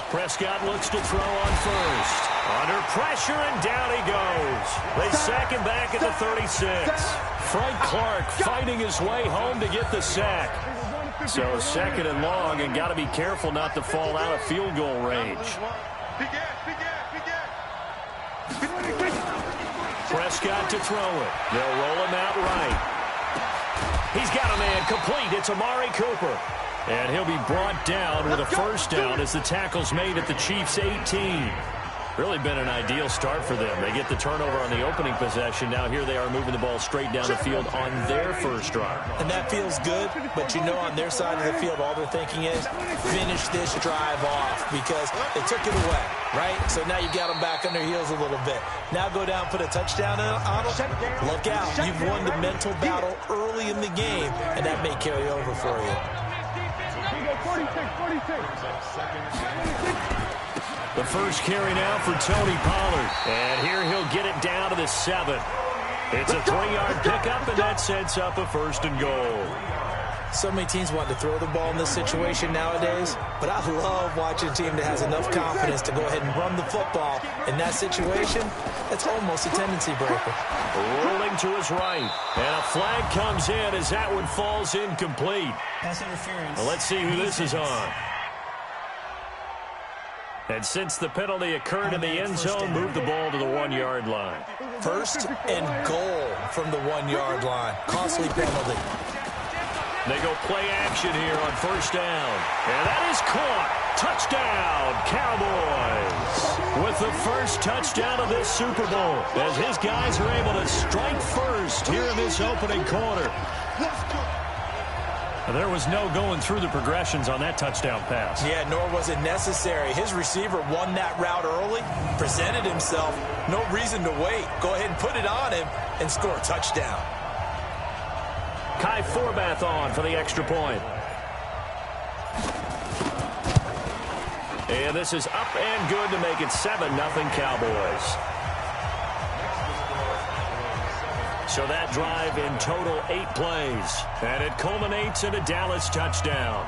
Prescott looks to throw on first. Under pressure, and down he goes. They sack him back at the 36. Frank Clark fighting his way home to get the sack. So second and long, and got to be careful not to fall out of field goal range. Prescott to throw it. They'll roll him out right. He's got a man complete. It's Amari Cooper. And he'll be brought down with a first down as the tackle's made at the Chiefs' 18. Really been an ideal start for them. They get the turnover on the opening possession. Now here they are moving the ball straight down the field on their first drive. And that feels good, but you know on their side of the field all they're thinking is finish this drive off because they took it away, right? So now you got them back on their heels a little bit. Now go down, put a touchdown on them. Look out. You've won the mental battle early in the game, and that may carry over for you. 46. The first carry now for Tony Pollard. And here he'll get it down to the 7. It's a 3-yard pickup, and that sets up a first and goal. So many teams want to throw the ball in this situation nowadays, but I love watching a team that has enough confidence to go ahead and run the football. In that situation, that's almost a tendency breaker. Rolling to his right, and a flag comes in as that one falls incomplete. Pass interference. Well, let's see who this is on. And since the penalty occurred in the end zone, move the ball to the 1-yard line. First and goal from the 1-yard line. Costly penalty. They go play action here on first down. And that is caught. Touchdown, Cowboys. With the first touchdown of this Super Bowl, as his guys are able to strike first here in this opening quarter. There was no going through the progressions on that touchdown pass. Yeah, nor was it necessary. His receiver won that route early, presented himself. No reason to wait. Go ahead and put it on him and score a touchdown. Kai Forbath on for the extra point. And this is up and good to make it 7-0 Cowboys. So that drive in total 8 plays. And it culminates in a Dallas touchdown.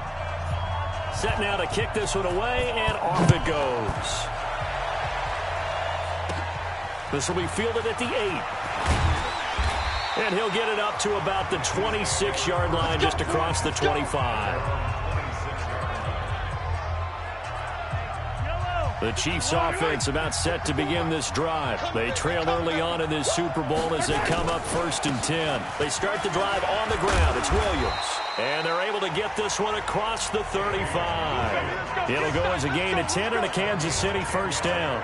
Set now to kick this one away, and off it goes. This will be fielded at the 8. And he'll get it up to about the 26-yard line, just across the 25. The Chiefs offense about set to begin this drive. They trail early on in this Super Bowl as they come up 1st and 10. They start the drive on the ground. It's Williams. And they're able to get this one across the 35. It'll go as a gain of 10 and a Kansas City first down.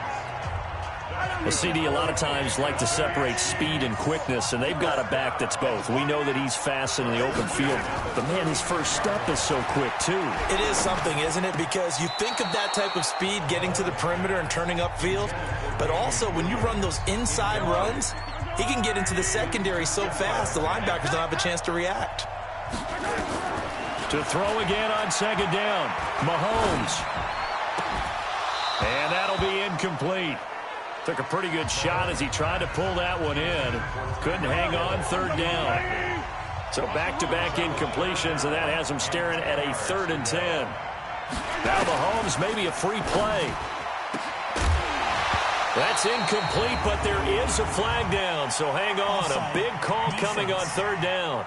Well, CD, a lot of times like to separate speed and quickness, and they've got a back that's both. We know that he's fast in the open field, but, man, his first step is so quick, too. It is something, isn't it? Because you think of that type of speed getting to the perimeter and turning upfield, but also when you run those inside runs, he can get into the secondary so fast the linebackers don't have a chance to react. To throw again on second down, Mahomes. And that'll be incomplete. Took a pretty good shot as he tried to pull that one in. Couldn't hang on 3rd down. So back-to-back incompletions, and that has him staring at a 3rd and 10. Now Mahomes, maybe a free play. That's incomplete, but there is a flag down, so hang on. A big call coming on 3rd down.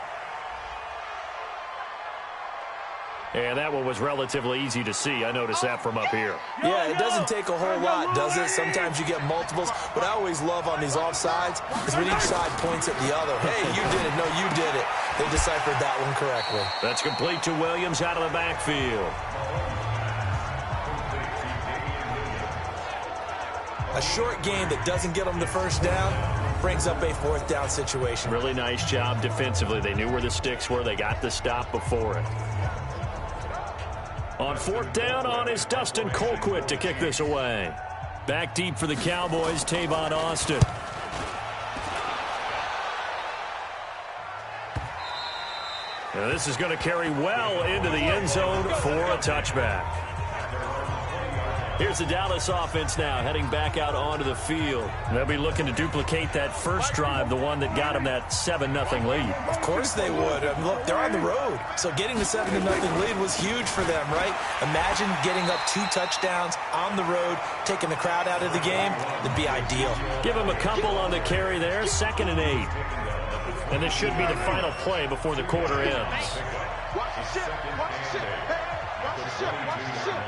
And that one was relatively easy to see. I noticed that from up here. Yeah, it doesn't take a whole lot, does it? Sometimes you get multiples. What I always love on these offsides is when each side points at the other. Hey, you did it. No, you did it. They deciphered that one correctly. That's complete to Williams out of the backfield. A short game that doesn't get them the first down brings up a 4th down situation. Really nice job defensively. They knew where the sticks were. They got the stop before it. On 4th down on is Dustin Colquitt to kick this away. Back deep for the Cowboys, Tavon Austin. Now this is going to carry well into the end zone for a touchback. Here's the Dallas offense now heading back out onto the field. They'll be looking to duplicate that first drive, the one that got them that 7-0 lead. Of course they would. I mean, look, they're on the road. So getting the 7-0 lead was huge for them, right? Imagine getting up 2 touchdowns on the road, taking the crowd out of the game. It'd be ideal. Give them a couple on the carry there, 2nd and 8. And this should be the final play before the quarter ends. Watch the ship. Watch the ship. Hey, watch the ship. Watch the ship.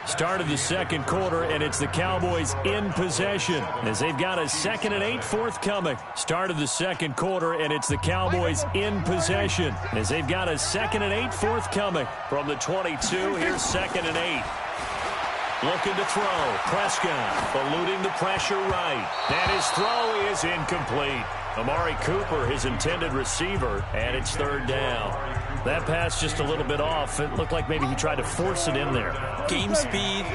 Start of the second quarter, and it's the Cowboys in possession as they've got a 2nd and 8 forthcoming. Start of the second quarter, and it's the Cowboys in possession as they've got a 2nd and 8 forthcoming. From the 22, here's 2nd and 8. Looking to throw. Prescott eluding the pressure right. And his throw is incomplete. Amari Cooper, his intended receiver, and it's 3rd down. That pass just a little bit off. It looked like maybe he tried to force it in there. Game speed,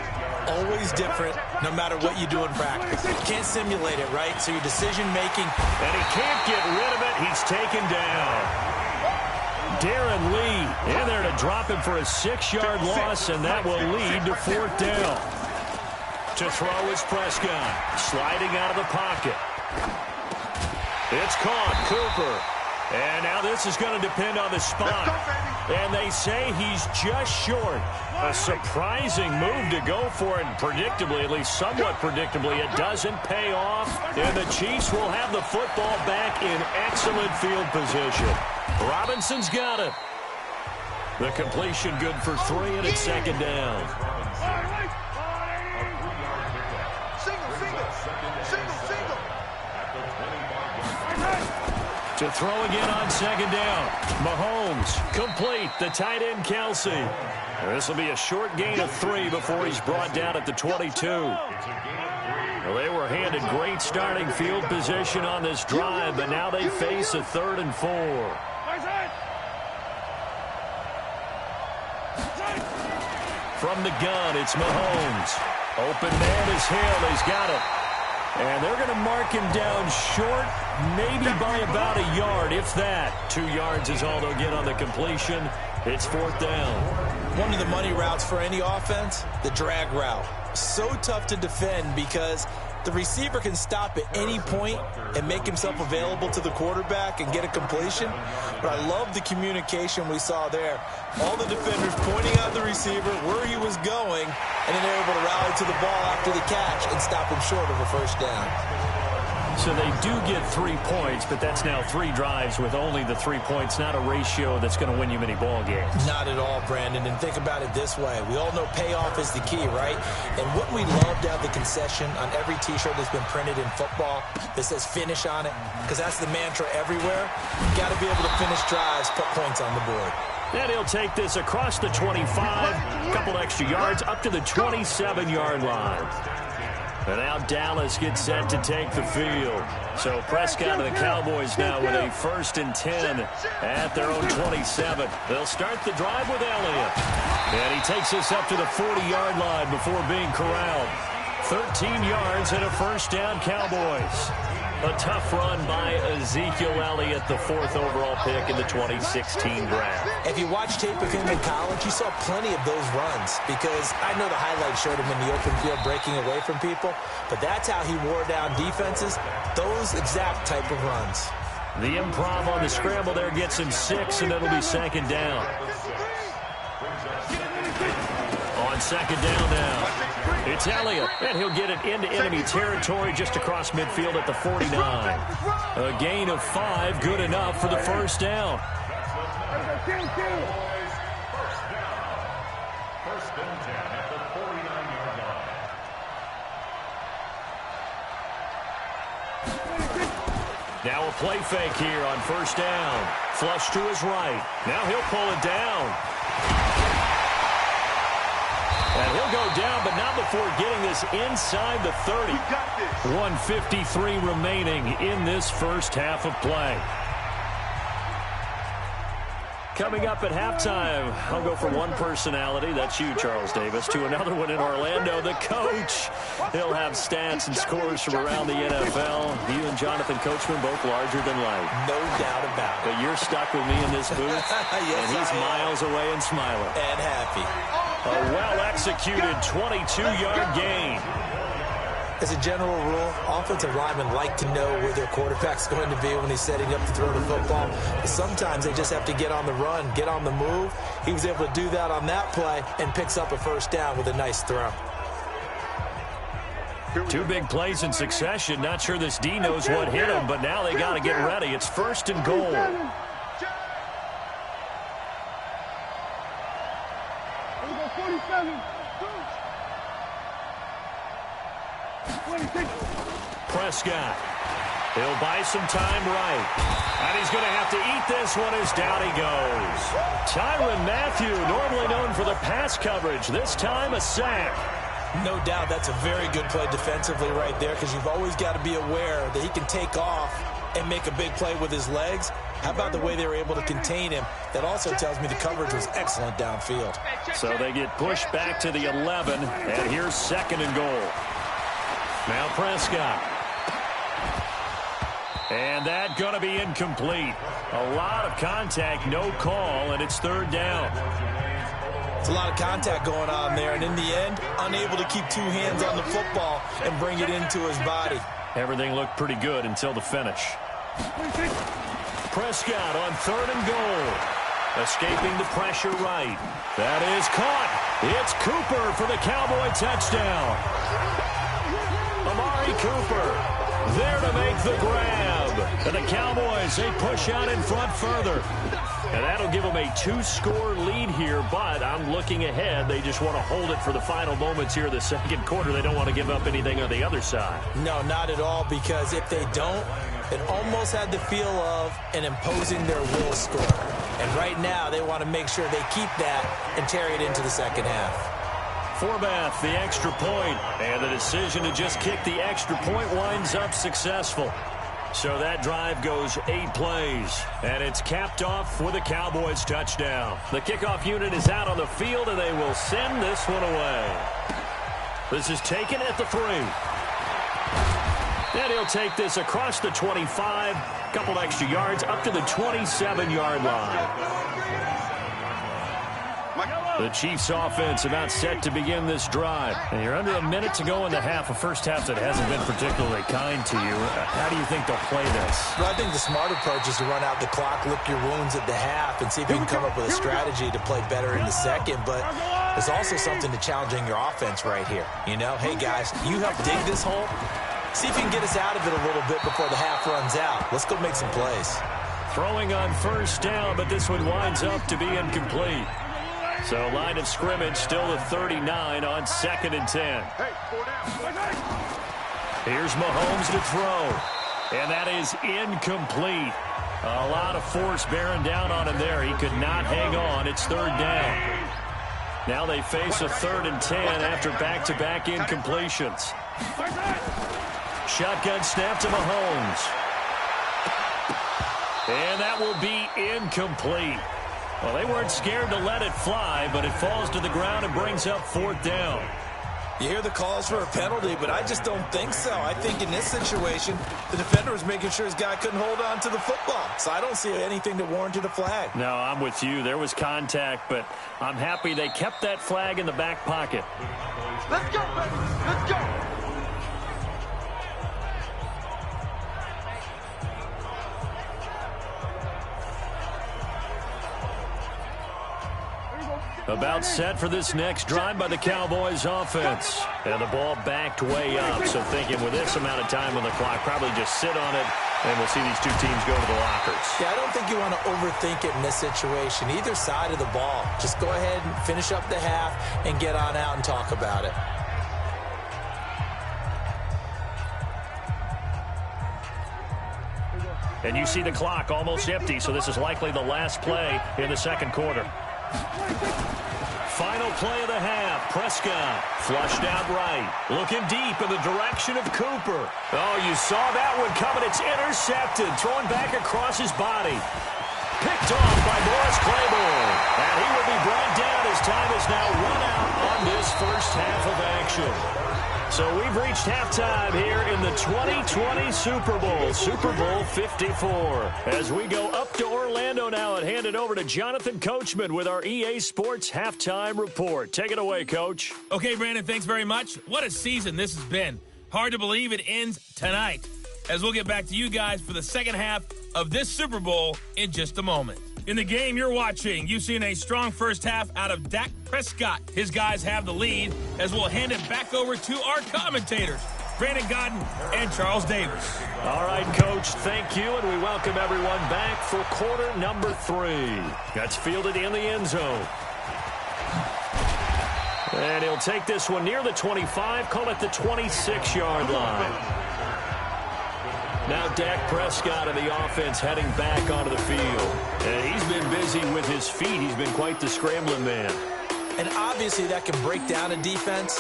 always different, no matter what you do in practice. You can't simulate it, right? So your decision-making. And he can't get rid of it. He's taken down. Darren Lee in there to drop him for a 6-yard loss, and that will lead to 4th down. To throw is Prescott, sliding out of the pocket. It's caught, Cooper. And now this is going to depend on the spot. And they say he's just short. A surprising move to go for it. And predictably, at least somewhat predictably, it doesn't pay off. And the Chiefs will have the football back in excellent field position. Robinson's got it. The completion good for 3, and it's 2nd down. To throw again on 2nd down. Mahomes complete. The tight end Kelsey. This will be a short gain of 3 before he's brought down at the 22. Well, they were handed great starting field position on this drive, but now they face a 3rd and 4. From the gun, it's Mahomes. Open man is Hill. He's got it. And they're going to mark him down short, maybe by about a yard, if that. 2 yards is all they'll get on the completion. It's 4th down. One of the money routes for any offense, the drag route. So tough to defend because the receiver can stop at any point and make himself available to the quarterback and get a completion. But I love the communication we saw there. All the defenders pointing out the receiver, where he was going, and then they're able to rally to the ball after the catch and stop him short of a 1st down. So they do get 3 points, but that's now 3 drives with only the 3 points, not a ratio that's going to win you many ball games. Not at all, Brandon. And think about it this way. We all know payoff is the key, right? And wouldn't we love to have the concession on every T-shirt that's been printed in football that says finish on it? Because that's the mantra everywhere. You've got to be able to finish drives, put points on the board. And he'll take this across the 25, a couple extra yards, up to the 27-yard line. And now Dallas gets set to take the field. So Prescott and the Cowboys now with a 1st and 10 at their own 27. They'll start the drive with Elliott. And he takes us up to the 40-yard line before being corralled. 13 yards and a 1st down, Cowboys. A tough run by Ezekiel Elliott, the 4th overall pick in the 2016 draft. If you watch tape of him in college, you saw plenty of those runs because I know the highlights showed him in the open field breaking away from people, but that's how he wore down defenses, those exact type of runs. The improv on the scramble there gets him 6, and it'll be 2nd down. On 2nd down now. It's Elliott, and he'll get it into enemy territory just across midfield at the 49. A gain of 5, good enough for the 1st down. Now a play fake here on 1st down. Flush to his right. Now he'll pull it down. And he'll go down, but not before getting this inside the 30. 1:53 remaining in this first half of play. Coming up at halftime, I'll go from one personality, that's you, Charles Davis, to another one in Orlando, the coach. He'll have stats and scores from around the NFL. You and Jonathan Coachman, both larger than life. No doubt about it. But you're stuck with me in this booth, yes, and he's miles away and smiling. And happy. A well-executed 22-yard gain. As a general rule, offensive linemen like to know where their quarterback's going to be when he's setting up to throw the football. But sometimes they just have to get on the run, get on the move. He was able to do that on that play and picks up a first down with a nice throw. Two big plays in succession. Not sure this D knows what hit him, but now they got to get ready. It's 1st and goal. Prescott. He'll buy some time right. And he's going to have to eat this one as down he goes. Tyrann Mathieu, normally known for the pass coverage, this time a sack. No doubt that's a very good play defensively right there, because you've always got to be aware that he can take off and make a big play with his legs. How about the way they were able to contain him? That also tells me the coverage was excellent downfield. So they get pushed back to the 11, and here's 2nd and goal. Now Prescott. And that going to be incomplete. A lot of contact, no call, and it's 3rd down. It's a lot of contact going on there, and in the end, unable to keep 2 hands on the football and bring it into his body. Everything looked pretty good until the finish. Prescott on 3rd and goal. Escaping the pressure right. That is caught. It's Cooper for the Cowboy touchdown. Amari Cooper there to make the grab. And the Cowboys, they push out in front further. And that'll give them a 2-score lead here, but I'm looking ahead. They just want to hold it for the final moments here of the 2nd quarter. They don't want to give up anything on the other side. No, not at all, because if they don't, it almost had the feel of an imposing their will score. And right now, they want to make sure they keep that and carry it into the 2nd half. Forbath, the extra point, and the decision to just kick the extra point winds up successful. So that drive goes 8 plays, and it's capped off with a Cowboys touchdown. The kickoff unit is out on the field, and they will send this one away. This is taken at the 3. And he'll take this across the 25, a couple extra yards, up to the 27-yard line. The Chiefs offense about set to begin this drive. And you're under a minute to go in the half, a first half that hasn't been particularly kind to you. How do you think they'll play this? Well, I think the smart approach is to run out the clock, lick your wounds at the half, and see if you can come up with a strategy to play better in the 2nd. But there's also something to challenging your offense right here. You know, hey, guys, you help dig this hole. See if you can get us out of it a little bit before the half runs out. Let's go make some plays. Throwing on 1st down, but this one winds up to be incomplete. So line of scrimmage still at 39 on 2nd and 10. Here's Mahomes to throw. And that is incomplete. A lot of force bearing down on him there. He could not hang on. It's 3rd down. Now they face a 3rd and 10 after back-to-back incompletions. Shotgun snap to Mahomes. And that will be incomplete. Well, they weren't scared to let it fly, but it falls to the ground and brings up 4th down. You hear the calls for a penalty, but I just don't think so. I think in this situation, the defender was making sure his guy couldn't hold on to the football. So I don't see anything that warranted a flag. No, I'm with you. There was contact, but I'm happy they kept that flag in the back pocket. Let's go, baby. Let's go. About set for this next drive by the Cowboys offense. And the ball backed way up. So thinking with this amount of time on the clock, probably just sit on it, and we'll see these two teams go to the lockers. Yeah, I don't think you want to overthink it in this situation. Either side of the ball. Just go ahead and finish up the half and get on out and talk about it. And you see the clock almost empty, so this is likely the last play in the 2nd quarter. Final play of the half. Prescott flushed out right. Looking deep in the direction of Cooper. Oh, you saw that one coming. It's intercepted. Throwing back across his body. Picked off by Morris Claiborne. And he will be brought down as time is now run out on this first half of action. So we've reached halftime here in the 2020 Super Bowl, Super Bowl 54. As we go up to Orlando now and hand it over to Jonathan Coachman with our EA Sports Halftime Report. Take it away, Coach. Okay, Brandon, thanks very much. What a season this has been. Hard to believe it ends tonight, as we'll get back to you guys for the second half of this Super Bowl in just a moment. In the game you're watching, you've seen a strong first half out of Dak Prescott. His guys have the lead, as we'll hand it back over to our commentators, Brandon Godden and Charles Davis. All right, Coach, thank you, and we welcome everyone back for quarter number 3. That's fielded in the end zone. And he'll take this one near the 25, call it the 26-yard line. Now Dak Prescott and the offense heading back onto the field. And he's been busy with his feet. He's been quite the scrambling man. And obviously that can break down a defense,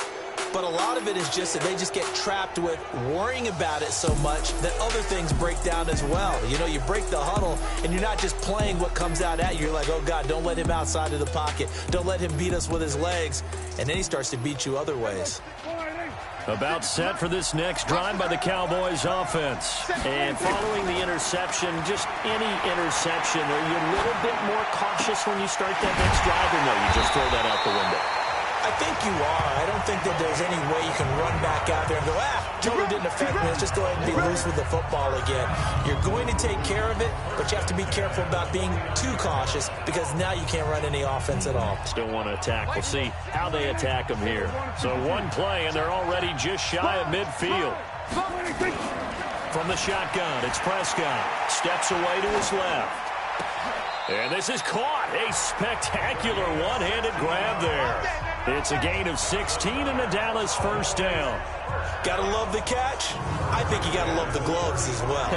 but a lot of it is just that they just get trapped with worrying about it so much that other things break down as well. You know, you break the huddle, and you're not just playing what comes out at you. You're like, oh, God, don't let him outside of the pocket. Don't let him beat us with his legs. And then he starts to beat you other ways. About set for this next drive by the Cowboys offense. And following the interception, just any interception, are you a little bit more cautious when you start that next drive, or no, you just throw that out the window? I think you are. I don't think that there's any way you can run back out there and go, totally didn't affect me. Let's just go ahead and be loose with the football again. You're going to take care of it, but you have to be careful about being too cautious, because now you can't run any offense at all. Still want to attack. We'll see how they attack them here. So one play, and they're already just shy of midfield. From the shotgun, it's Prescott. Steps away to his left. And this is caught. A spectacular one-handed grab there. It's a gain of 16 and a Dallas first down. Gotta love the catch. I think you gotta love the gloves as well.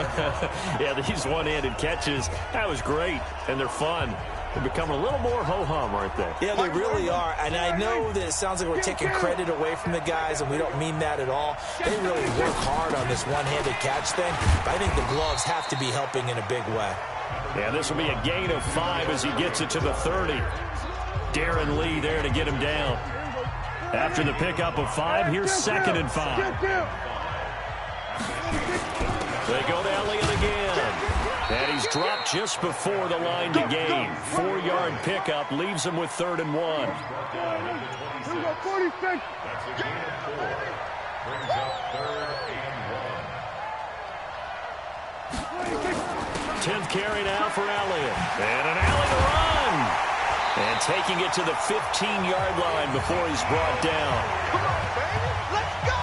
Yeah, these one-handed catches, that was great, and they're fun. They become a little more ho-hum, aren't they? Yeah, they really are. And I know that it sounds like we're taking credit away from the guys, and we don't mean that at all. They really work hard on this one-handed catch thing, but I think the gloves have to be helping in a big way. Yeah, this will be a gain of 5 as he gets it to the 30. Darren Lee there to get him down. After the pickup of 5, here's 2nd and 5. They go to Elliott again. And he's dropped just before the line to gain. 4-yard pickup leaves him with 3rd and 1. Here we go, 46. That's a gain of 4. Brings up 3rd and 1. 10th carry now for Elliott. And an alley to run. And taking it to the 15-yard line before he's brought down. Come on, baby. Let's go.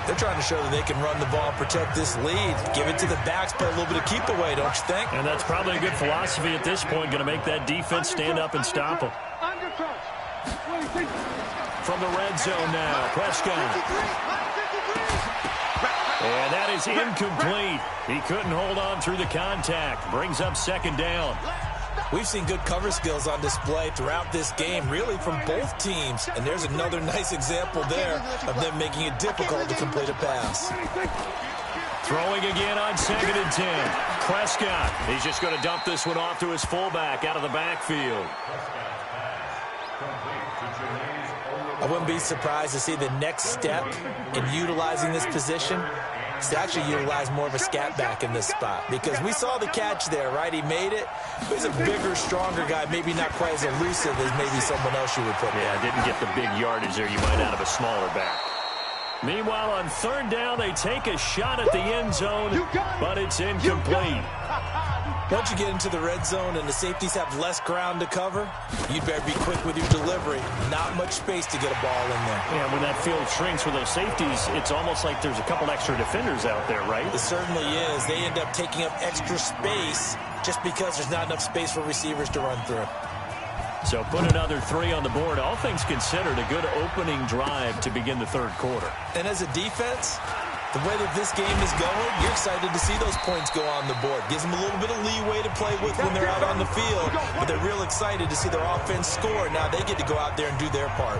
They're trying to show that they can run the ball, protect this lead. Give it to the backs, play a little bit of keep away, don't you think? And that's probably a good philosophy at this point. Going to make that defense stand up and stop them. From the red zone now, Prescott. And that is incomplete. He couldn't hold on through the contact. Brings up 2nd down. We've seen good cover skills on display throughout this game, really from both teams. And there's another nice example there of them making it difficult to complete a pass. Throwing again on 2nd and 10. Prescott, he's just going to dump this one off to his fullback out of the backfield. I wouldn't be surprised to see the next step in utilizing this position is to actually utilize more of a scat back in this spot, because we saw the catch there, right? He made it. He's a bigger, stronger guy, maybe not quite as elusive as maybe someone else you would put there. Yeah, didn't get the big yardage there you might out of a smaller back. Meanwhile, on 3rd down, they take a shot at the end zone, but it's incomplete. Once you get into the red zone and the safeties have less ground to cover, you'd better be quick with your delivery. Not much space to get a ball in there. Yeah, when that field shrinks with those safeties, it's almost like there's a couple extra defenders out there, right? It certainly is. They end up taking up extra space just because there's not enough space for receivers to run through. So put another 3 on the board. All things considered, a good opening drive to begin the 3rd quarter. And as a defense, the way that this game is going, you're excited to see those points go on the board. Gives them a little bit of leeway to play with when they're out on the field, but they're real excited to see their offense score. Now they get to go out there and do their part.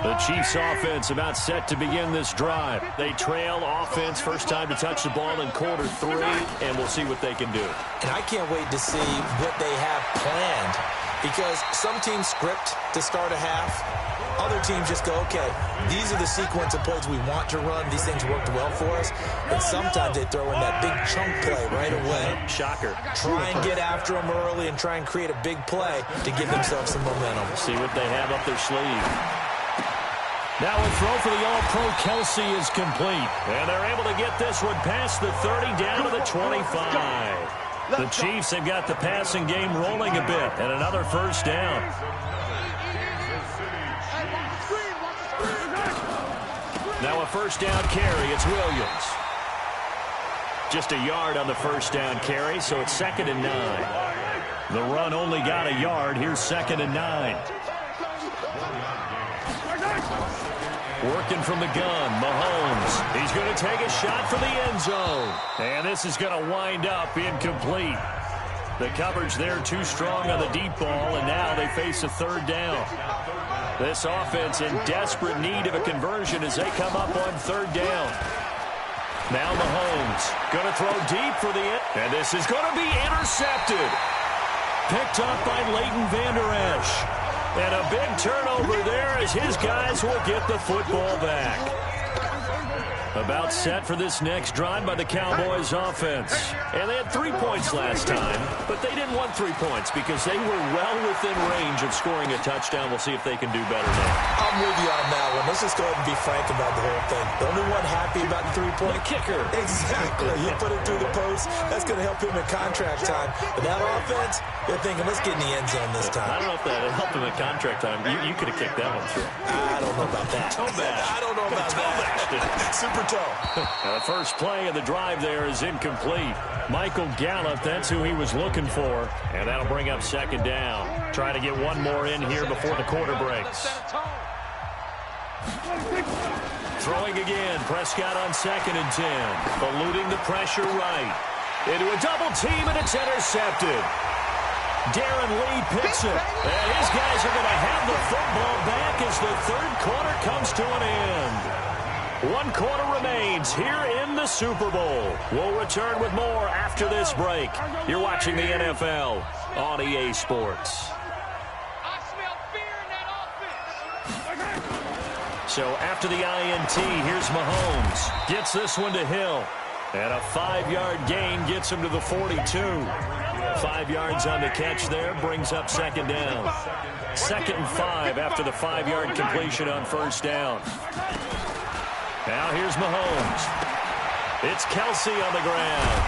The Chiefs offense about set to begin this drive. They trail offense, first time to touch the ball in quarter 3, and we'll see what they can do. And I can't wait to see what they have planned, because some teams script to start a half. Other teams just go, okay, these are the sequence of plays we want to run. These things worked well for us. And sometimes they throw in that big chunk play right away. Shocker. Try and get after them early and try and create a big play to give themselves some momentum. See what they have up their sleeve. Now a throw for the All-Pro Kelsey is complete. And they're able to get this one past the 30 down to the 25. The Chiefs have got the passing game rolling a bit. And another first down. Now a first down carry. It's Williams. Just a yard on the first down carry, so it's 2nd and 9. The run only got a yard. Here's 2nd and 9. Working from the gun, Mahomes. He's going to take a shot for the end zone. And this is going to wind up incomplete. The coverage there too strong on the deep ball, and now they face a 3rd down. This offense in desperate need of a conversion as they come up on 3rd down. Now Mahomes going to throw deep for the end. And this is going to be intercepted. Picked up by Leighton Vander Esch. And a big turnover there as his guys will get the football back. About set for this next drive by the Cowboys offense. And they had 3 points last time, but they didn't want 3 points because they were well within range of scoring a touchdown. We'll see if they can do better now. I'm with you on that one. Let's just go ahead and be frank about the whole thing. The only one happy about the 3-point? The kicker. Exactly. You put it through the post. That's going to help him in contract time. But that offense, they're thinking, let's get in the end zone this time. I don't know if that helped him in contract time. You could have kicked that one through. I don't know about that. I don't know about that. Super toe. The first play of the drive there is incomplete. Michael Gallup, that's who he was looking for. And that'll bring up 2nd down. Try to get one more in here before the quarter breaks. Throwing again. Prescott on 2nd and 10. Eluding the pressure right. Into a double team, and it's intercepted. Darren Lee picks it. And his guys are going to have the football back as the 3rd quarter comes to an end. 1 quarter remains here in the Super Bowl. We'll return with more after this break. You're watching the NFL on EA Sports. So after the INT, here's Mahomes. Gets this one to Hill. And a 5-yard gain gets him to the 42. 5 yards on the catch there, brings up 2nd down. 2nd and 5 after the 5-yard completion on 1st down. Now here's Mahomes. It's Kelsey on the ground.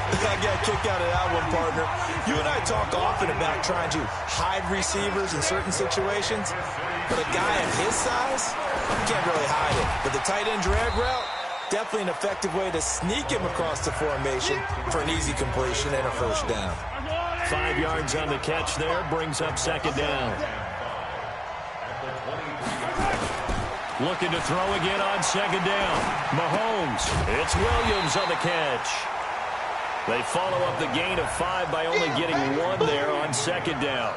I got kicked out of that one, partner. You and I talk often about trying to hide receivers in certain situations, but a guy of his size, you can't really hide it. But the tight end drag route, definitely an effective way to sneak him across the formation for an easy completion and a 1st down. 5 yards on the catch there, brings up 2nd down. Looking to throw again on 2nd down. Mahomes. It's Williams on the catch. They follow up the gain of 5 by only getting 1 there on 2nd down.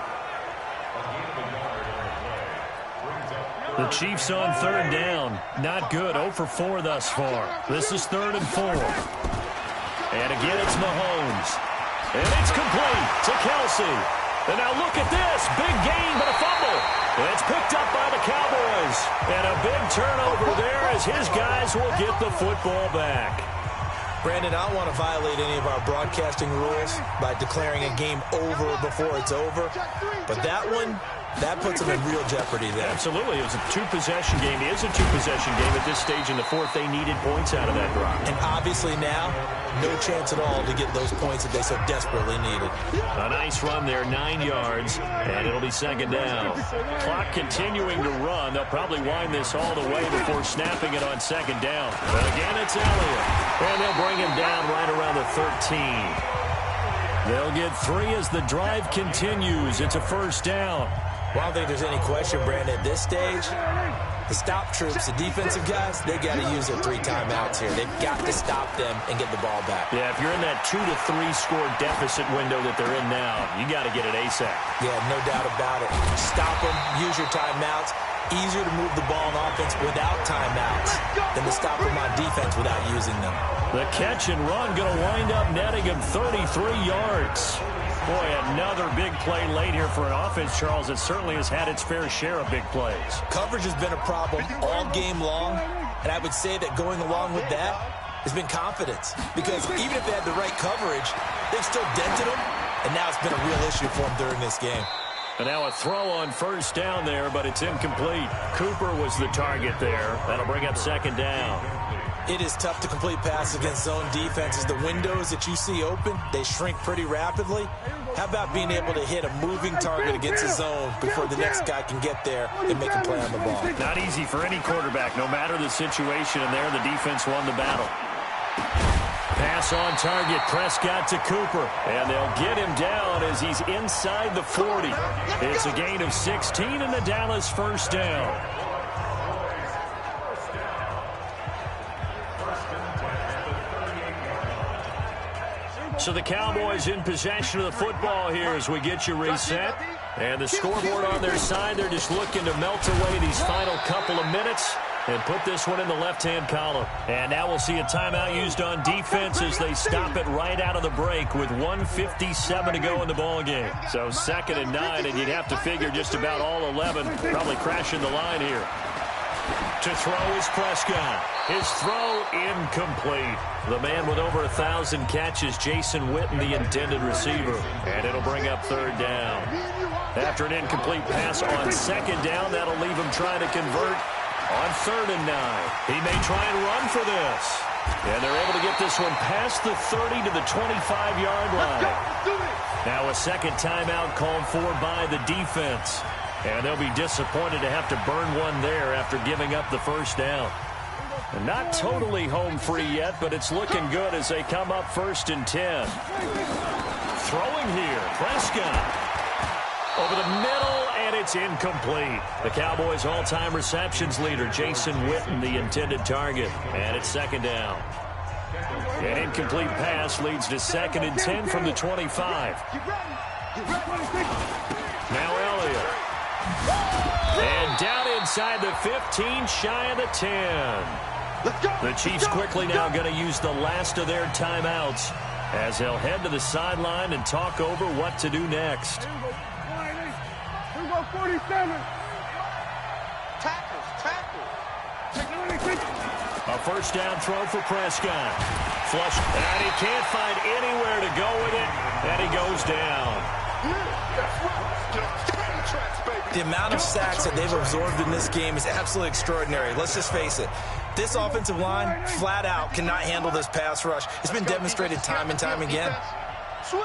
The Chiefs on 3rd down. Not good. 0 for 4 thus far. This is 3rd and 4. And again, it's Mahomes. And it's complete to Kelsey. And now look at this. Big gain, but a fumble. And it's picked up by the Cowboys. And a big turnover there as his guys will get the football back. Brandon, I don't want to violate any of our broadcasting rules by declaring a game over before it's over. But that one, that puts them in real jeopardy there. Absolutely. It was a 2-possession game. It is a 2-possession game at this stage in the 4th. They needed points out of that drive. And obviously now, no chance at all to get those points that they so desperately needed. A nice run there, 9 yards, and it'll be 2nd down. Clock continuing to run. They'll probably wind this all the way before snapping it on 2nd down. But again, it's Elliott. And they'll bring him down right around the 13. They'll get 3 as the drive continues. It's a 1st down. Well, I don't think there's any question, Brandon, at this stage, the stop troops, the defensive guys, they got to use their 3 timeouts here. They've got to stop them and get the ball back. Yeah, if you're in that 2 to 3 score deficit window that they're in now, you got to get it ASAP. Yeah, no doubt about it. Stop them, use your timeouts. Easier to move the ball on offense without timeouts than to stop them on defense without using them. The catch and run going to wind up netting him 33 yards. Boy, another big play late here for an offense, Charles, that certainly has had its fair share of big plays. Coverage has been a problem all game long, and I would say that going along with that has been confidence. Because even if they had the right coverage, they've still dented them, and now it's been a real issue for them during this game. And now a throw on first down there, but it's incomplete. Cooper was the target there. That'll bring up second down. It is tough to complete passes against zone defenses. The windows that you see open, they shrink pretty rapidly. How about being able to hit a moving target against a zone before the next guy can get there and make a play on the ball? Not easy for any quarterback, no matter the situation, and there the defense won the battle. Pass on target, Prescott to Cooper, and they'll get him down as he's inside the 40. It's a gain of 16 and the Dallas first down. So the Cowboys in possession of the football here as we get you reset. And the scoreboard on their side, they're just looking to melt away these final couple of minutes and put this one in the left-hand column. And now we'll see a timeout used on defense as they stop it right out of the break with 1:57 to go in the ball game. So 2nd and 9, and you'd have to figure just about all 11 probably crashing the line here. To throw is Prescott. His throw incomplete. The man with over 1,000 catches, Jason Witten, the intended receiver. And it'll bring up 3rd down. After an incomplete pass on 2nd down, that'll leave him trying to convert on 3rd and 9. He may try and run for this. And they're able to get this one past the 30 to the 25-yard line. Now a second timeout called for by the defense. And they'll be disappointed to have to burn one there after giving up the first down. And not totally home free yet, but it's looking good as they come up 1st and 10. Throwing here, Prescott. Over the middle, and it's incomplete. The Cowboys' all-time receptions leader, Jason Witten, the intended target. And it's 2nd down. An incomplete pass leads to 2nd and 10 from the 25. Now Elliott. And down inside the 15, shy of the 10. The Chiefs quickly now going to use the last of their timeouts as they'll head to the sideline and talk over what to do next. 47. A first down throw for Prescott. Flush, and he can't find anywhere to go with it, and he goes down. The amount of sacks that they've absorbed in this game is absolutely extraordinary. Let's just face it. This offensive line, flat out, cannot handle this pass rush. It's been demonstrated time and time again. Switch.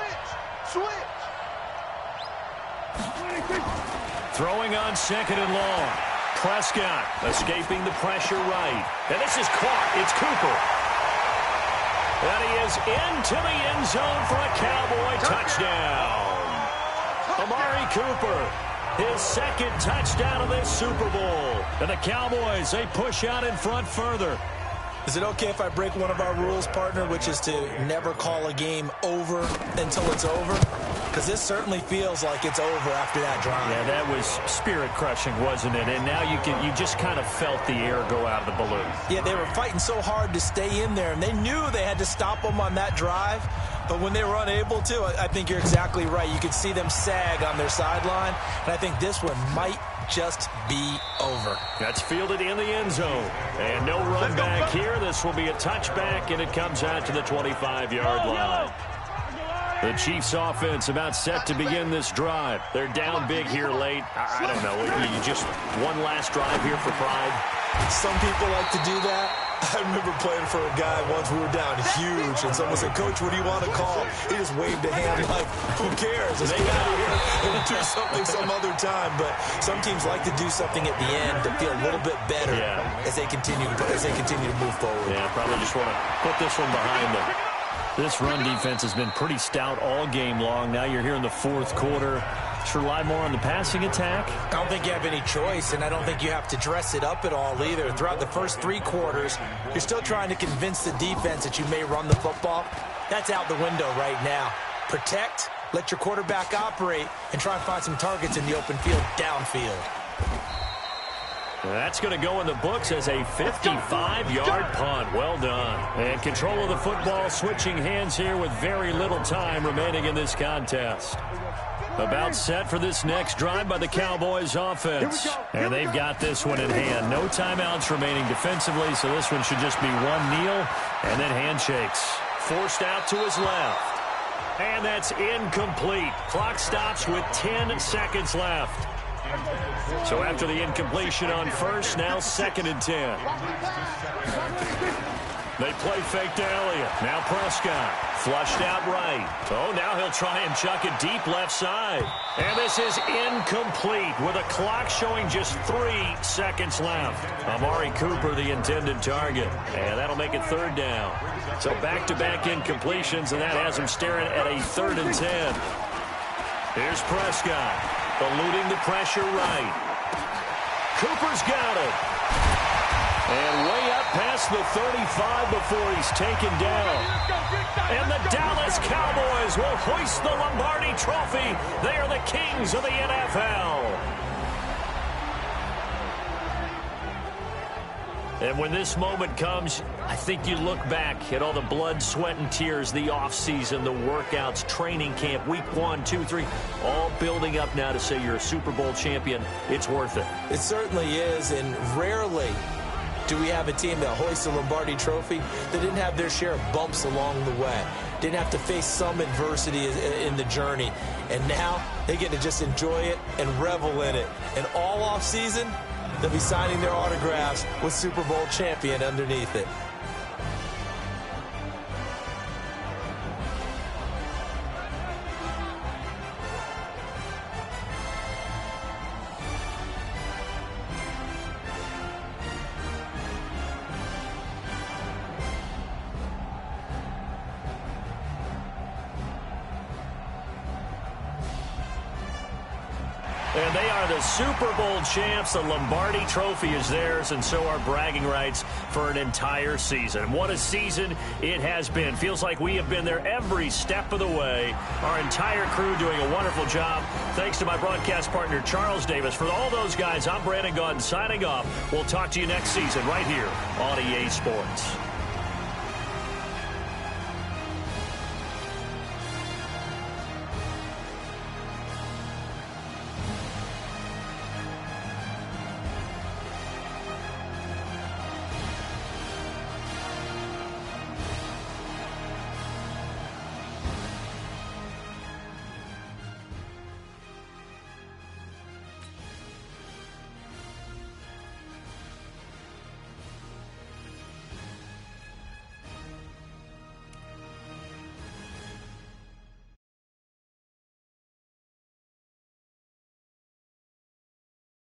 Throwing on 2nd and long. Prescott escaping the pressure right. And this is caught. It's Cooper. And he is into the end zone for a Cowboy touchdown. Amari Cooper, his 2nd touchdown of this Super Bowl. And the Cowboys, they push out in front further. Is it okay if I break one of our rules, partner, which is to never call a game over until it's over? Because this certainly feels like it's over after that drive. Yeah, that was spirit-crushing, wasn't it? And now you just kind of felt the air go out of the balloon. Yeah, they were fighting so hard to stay in there, and they knew they had to stop them on that drive. But when they were unable to, I think you're exactly right. You could see them sag on their sideline, and I think this one might just be over. That's fielded in the end zone. And no run back here. This will be a touchback, and it comes out to the 25-yard line. The Chiefs offense about set to begin this drive. They're down big here late. I don't know. You just one last drive here for pride. Some people like to do that. I remember playing for a guy once. We were down huge, and someone said, "Coach, what do you want to call?" He just waved a hand like, "Who cares? Let's get out of here and do something some other time." But some teams like to do something at the end to feel a little bit better as they continue to move forward. Yeah, probably just want to put this one behind them. This run defense has been pretty stout all game long. Now you're here in the 4th quarter. Should rely more on the passing attack? I don't think you have any choice, and I don't think you have to dress it up at all either. Throughout the first 3 quarters, you're still trying to convince the defense that you may run the football. That's out the window right now. Protect, let your quarterback operate, and try and find some targets in the open field downfield. That's going to go in the books as a 55-yard punt. Well done. And control of the football switching hands here with very little time remaining in this contest. About set for this next drive by the Cowboys offense. And they've got this one in hand. No timeouts remaining defensively, so this one should just be one kneel and then handshakes. Forced out to his left. And that's incomplete. Clock stops with 10 seconds left. So after the incompletion on first, now 2nd and 10. They play fake to Elliott. Now Prescott. Flushed out right. Oh, now he'll try and chuck it deep left side. And this is incomplete with a clock showing just 3 seconds left. Amari Cooper, the intended target. And that'll make it 3rd down. So back-to-back incompletions, and that has him staring at a 3rd and 10. Here's Prescott. Eluding the pressure right. Cooper's got it. And way up past the 35 before he's taken down. And the Dallas Cowboys will hoist the Lombardi Trophy. They are the kings of the NFL. And when this moment comes, I think you look back at all the blood, sweat, and tears, the offseason, the workouts, training camp, week 1, 2, 3, all building up now to say you're a Super Bowl champion. It's worth it. It certainly is, and rarely do we have a team that hoists the Lombardi Trophy that didn't have their share of bumps along the way, didn't have to face some adversity in the journey, and now they get to just enjoy it and revel in it. And all offseason, they'll be signing their autographs with Super Bowl champion underneath it. And they are the Super Bowl champs. The Lombardi Trophy is theirs, and so are bragging rights for an entire season. What a season it has been. Feels like we have been there every step of the way. Our entire crew doing a wonderful job. Thanks to my broadcast partner, Charles Davis. For all those guys, I'm Brandon Gaudin signing off. We'll talk to you next season right here on EA Sports.